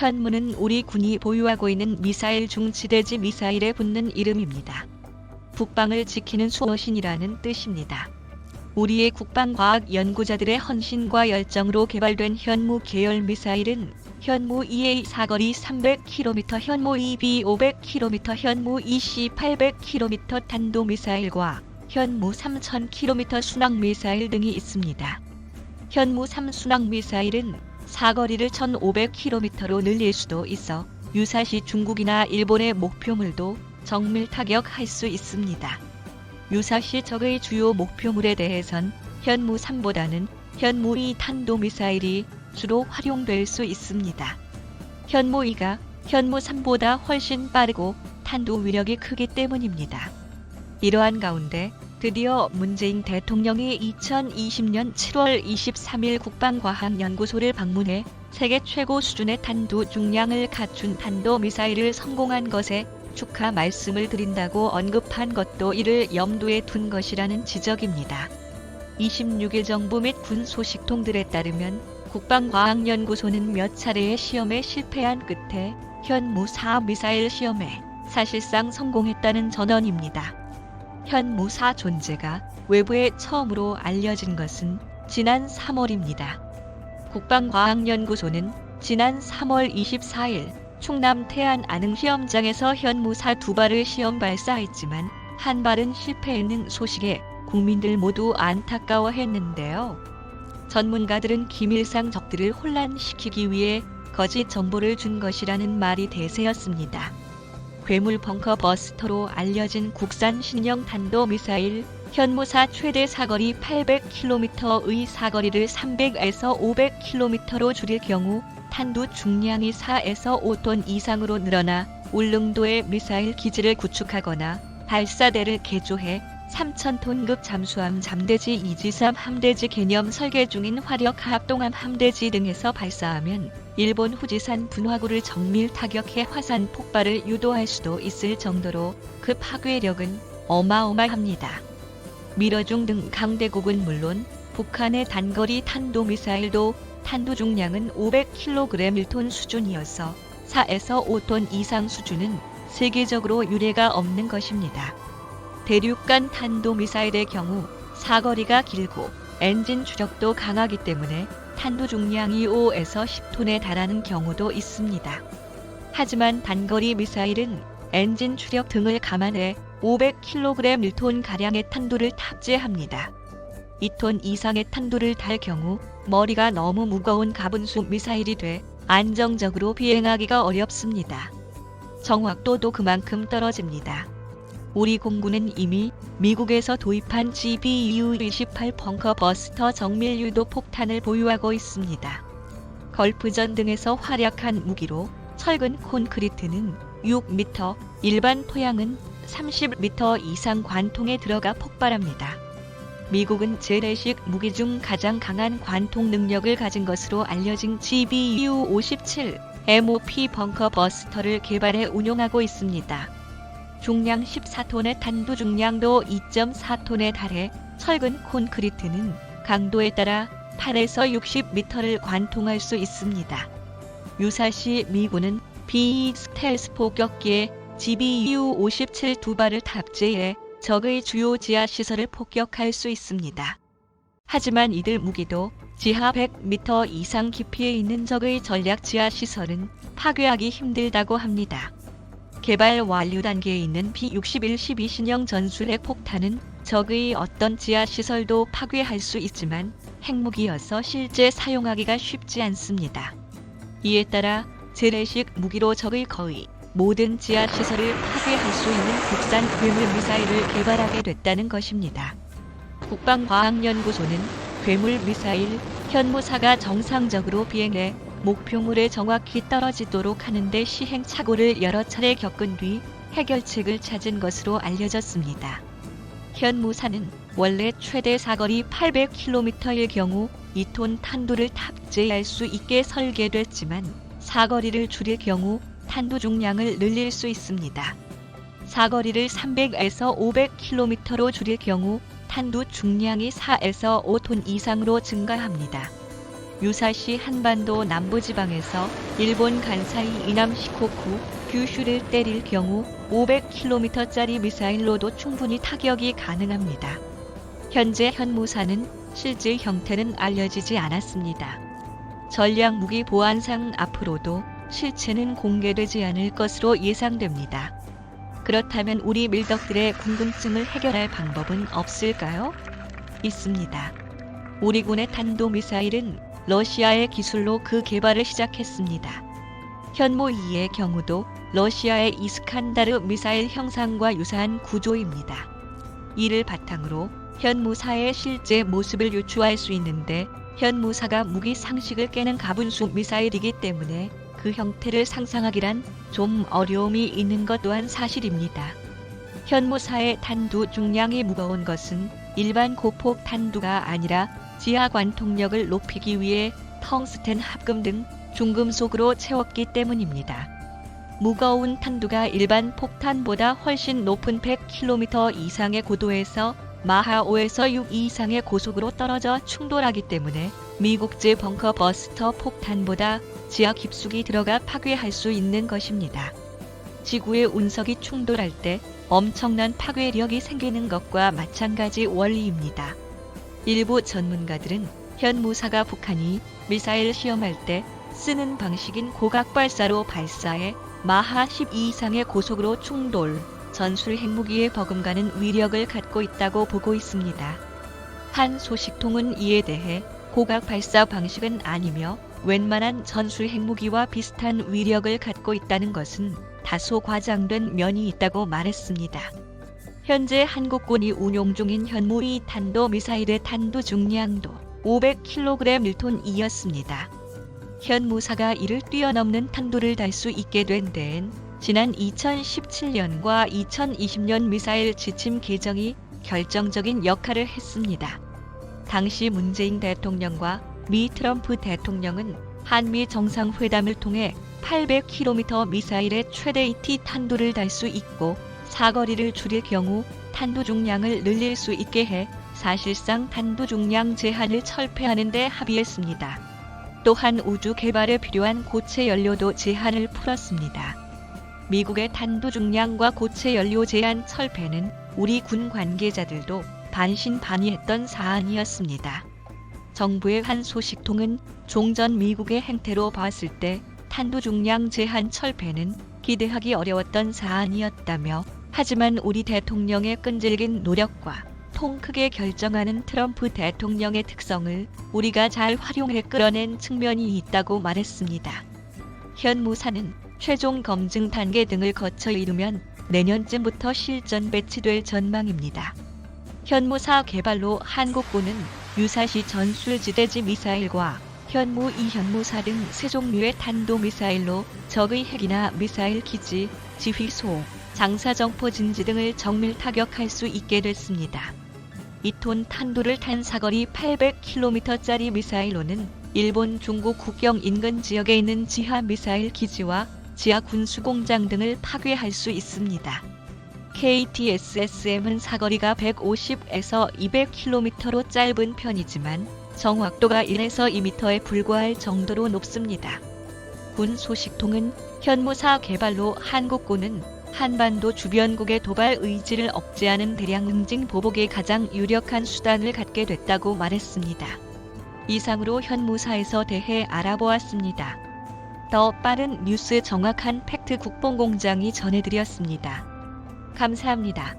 현무는 우리 군이 보유하고 있는 미사일 중 지대지 미사일에 붙는 이름입니다. 북방을 지키는 수호신이라는 뜻입니다. 우리의 국방과학 연구자들의 헌신과 열정으로 개발된 현무 계열 미사일은 현무 EA 사거리 300km, 현무 EB 500km, 현무 EC 800km 탄도미사일과 현무 3000km 순항미사일 등이 있습니다. 현무 3 순항미사일은 사거리를 1500km로 늘릴 수도 있어 유사시 중국이나 일본의 목표물도 정밀 타격할 수 있습니다. 유사시 적의 주요 목표물에 대해선 현무 3보다는 현무 2 탄도미사일이 주로 활용될 수 있습니다. 현무 2가 현무 3보다 훨씬 빠르고 탄도 위력이 크기 때문입니다. 이러한 가운데 드디어 문재인 대통령이 2020년 7월 23일 국방과학연구소를 방문해 세계 최고 수준의 탄두 중량을 갖춘 탄도미사일을 성공한 것에 축하 말씀을 드린다고 언급한 것도 이를 염두에 둔 것이라는 지적입니다. 26일 정부 및 군 소식통들에 따르면 국방과학연구소는 몇 차례의 시험에 실패한 끝에 현무 4 미사일 시험에 사실상 성공했다는 전언입니다. 현무 4 존재가 외부에 처음으로 알려진 것은 지난 3월입니다. 국방과학연구소는 지난 3월 24일 충남 태안 안흥 시험장에서 현무 4 2발을 시험 발사했지만 한 발은 실패했는 소식에 국민들 모두 안타까워했는데요. 전문가들은 김일상 적들을 혼란시키기 위해 거짓 정보를 준 것이라는 말이 대세였습니다. 괴물 벙커 버스터로 알려진 국산 신형 탄도미사일 현무 4 최대 사거리 800km의 사거리를 300에서 500km로 줄일 경우 탄두 중량이 4에서 5톤 이상으로 늘어나 울릉도에 미사일 기지를 구축하거나 발사대를 개조해 3,000톤급 잠수함 잠대지 이지삼 함대지 개념 설계 중인 화력합동함 함대지 등에서 발사하면 일본 후지산 분화구를 정밀 타격해 화산 폭발을 유도할 수도 있을 정도로 그 파괴력은 어마어마합니다. 미러중 등 강대국은 물론 북한의 단거리 탄도미사일도 탄두 중량은 500kg 1톤 수준이어서 4에서 5톤 이상 수준은 세계적으로 유례가 없는 것입니다. 대륙간 탄도미사일의 경우 사거리가 길고 엔진 추력도 강하기 때문에 탄두 중량이 5에서 10톤에 달하는 경우도 있습니다. 하지만 단거리 미사일은 엔진 추력 등을 감안해 500kg 1톤가량의 탄두를 탑재합니다. 2톤 이상의 탄두를 달 경우 머리가 너무 무거운 가분수 미사일이 돼 안정적으로 비행하기가 어렵습니다. 정확도도 그만큼 떨어집니다. 우리 공군은 이미 미국에서 도입한 GBU-28 벙커 버스터 정밀 유도 폭탄을 보유하고 있습니다. 걸프전 등에서 활약한 무기로 철근 콘크리트는 6m, 일반 토양은 30m 이상 관통에 들어가 폭발합니다. 미국은 재래식 무기 중 가장 강한 관통 능력을 가진 것으로 알려진 GBU-57 MOP 벙커 버스터를 개발해 운용하고 있습니다. 중량 14톤의 탄두 중량도 2.4톤에 달해 철근 콘크리트는 강도에 따라 8에서 60m를 관통할 수 있습니다. 유사시 미군은 B 스텔스 폭격기에 GBU-57 2발을 탑재해 적의 주요 지하시설을 폭격할 수 있습니다. 하지만 이들 무기도 지하 100m 이상 깊이에 있는 적의 전략 지하시설은 파괴하기 힘들다고 합니다. 개발 완료 단계에 있는 B-61 12신형 전술핵 폭탄은 적의 어떤 지하시설도 파괴할 수 있지만 핵무기여서 실제 사용하기가 쉽지 않습니다. 이에 따라 재래식 무기로 적의 거의 모든 지하시설을 파괴할 수 있는 국산 괴물 미사일을 개발하게 됐다는 것입니다. 국방과학연구소는 괴물 미사일 현무4가 정상적으로 비행해 목표물에 정확히 떨어지도록 하는데 시행착오를 여러 차례 겪은 뒤 해결책을 찾은 것으로 알려졌습니다. 현무4는 원래 최대 사거리 800km일 경우 2톤 탄두를 탑재할 수 있게 설계됐지만 사거리를 줄일 경우 탄두 중량을 늘릴 수 있습니다. 사거리를 300에서 500km로 줄일 경우 탄두 중량이 4에서 5톤 이상으로 증가합니다. 유사시 한반도 남부지방에서 일본 간사이 이남 시코쿠 규슈를 때릴 경우 500km짜리 미사일로도 충분히 타격이 가능합니다. 현재 현무사는 실제 형태는 알려지지 않았습니다. 전략무기 보안상 앞으로도 실체는 공개되지 않을 것으로 예상됩니다. 그렇다면 우리 밀덕들의 궁금증을 해결할 방법은 없을까요? 있습니다. 우리 군의 탄도미사일은 러시아의 기술로 그 개발을 시작했습니다. 현무2의 경우도 러시아의 이스칸다르 미사일 형상과 유사한 구조입니다. 이를 바탕으로 현무사의 실제 모습을 유추할 수 있는데 현무사가 무기 상식을 깨는 가분수 미사일이기 때문에 그 형태를 상상하기란 좀 어려움이 있는 것 또한 사실입니다. 현무사의 탄두 중량이 무거운 것은 일반 고폭 탄두가 아니라 지하 관통력을 높이기 위해 텅스텐 합금 등 중금속으로 채웠기 때문입니다. 무거운 탄두가 일반 폭탄보다 훨씬 높은 100km 이상의 고도에서 마하 5에서 6 이상의 고속으로 떨어져 충돌하기 때문에 미국제 벙커 버스터 폭탄보다 지하 깊숙이 들어가 파괴할 수 있는 것입니다. 지구의 운석이 충돌할 때 엄청난 파괴력이 생기는 것과 마찬가지 원리입니다. 일부 전문가들은 현무사가 북한이 미사일 시험할 때 쓰는 방식인 고각발사로 발사해 마하 12 이상의 고속으로 충돌, 전술 핵무기에 버금가는 위력을 갖고 있다고 보고 있습니다. 한 소식통은 이에 대해 고각 발사 방식은 아니며 웬만한 전술 핵무기와 비슷한 위력을 갖고 있다는 것은 다소 과장된 면이 있다고 말했습니다. 현재 한국군이 운용 중인 현무2 탄도미사일의 탄두 중량도 500kg/톤이었습니다. 현무사가 이를 뛰어넘는 탄두를 달 수 있게 된 데엔 지난 2017년과 2020년 미사일 지침 개정이 결정적인 역할을 했습니다. 당시 문재인 대통령과 미 트럼프 대통령은 한미 정상회담을 통해 800km 미사일의 최대 ET 탄두를 달 수 있고 사거리를 줄일 경우 탄두 중량을 늘릴 수 있게 해 사실상 탄두 중량 제한을 철폐하는 데 합의했습니다. 또한 우주 개발에 필요한 고체 연료도 제한을 풀었습니다. 미국의 탄두 중량과 고체 연료 제한 철폐는 우리 군 관계자들도 반신반의했던 사안이었습니다. 정부의 한 소식통은 종전 미국의 행태로 봤을 때 탄두 중량 제한 철폐는 기대하기 어려웠던 사안이었다며 하지만 우리 대통령의 끈질긴 노력과 통 크게 결정하는 트럼프 대통령의 특성을 우리가 잘 활용해 끌어낸 측면이 있다고 말했습니다. 현무사는 최종 검증 단계 등을 거쳐 이르면 내년쯤부터 실전 배치될 전망입니다. 현무사 개발로 한국군은 유사시 전술지대지 미사일과 현무2 현무사 등 세 종류의 탄도미사일로 적의 핵이나 미사일 기지, 지휘소, 장사정포 진지 등을 정밀 타격할 수 있게 됐습니다. 2톤 탄두를 탄 사거리 800km짜리 미사일로는 일본 중국 국경 인근 지역에 있는 지하 미사일 기지와 지하 군수공장 등을 파괴할 수 있습니다. KTSSM은 사거리가 150에서 200km로 짧은 편이지만 정확도가 1에서 2m에 불과할 정도로 높습니다. 군 소식통은 현무사 개발로 한국군은 한반도 주변국의 도발 의지를 억제하는 대량 응징 보복에 가장 유력한 수단을 갖게 됐다고 말했습니다. 이상으로 현무사에서 대해 알아보았습니다. 더 빠른 뉴스 정확한 팩트 국뽕공장이 전해드렸습니다. 감사합니다.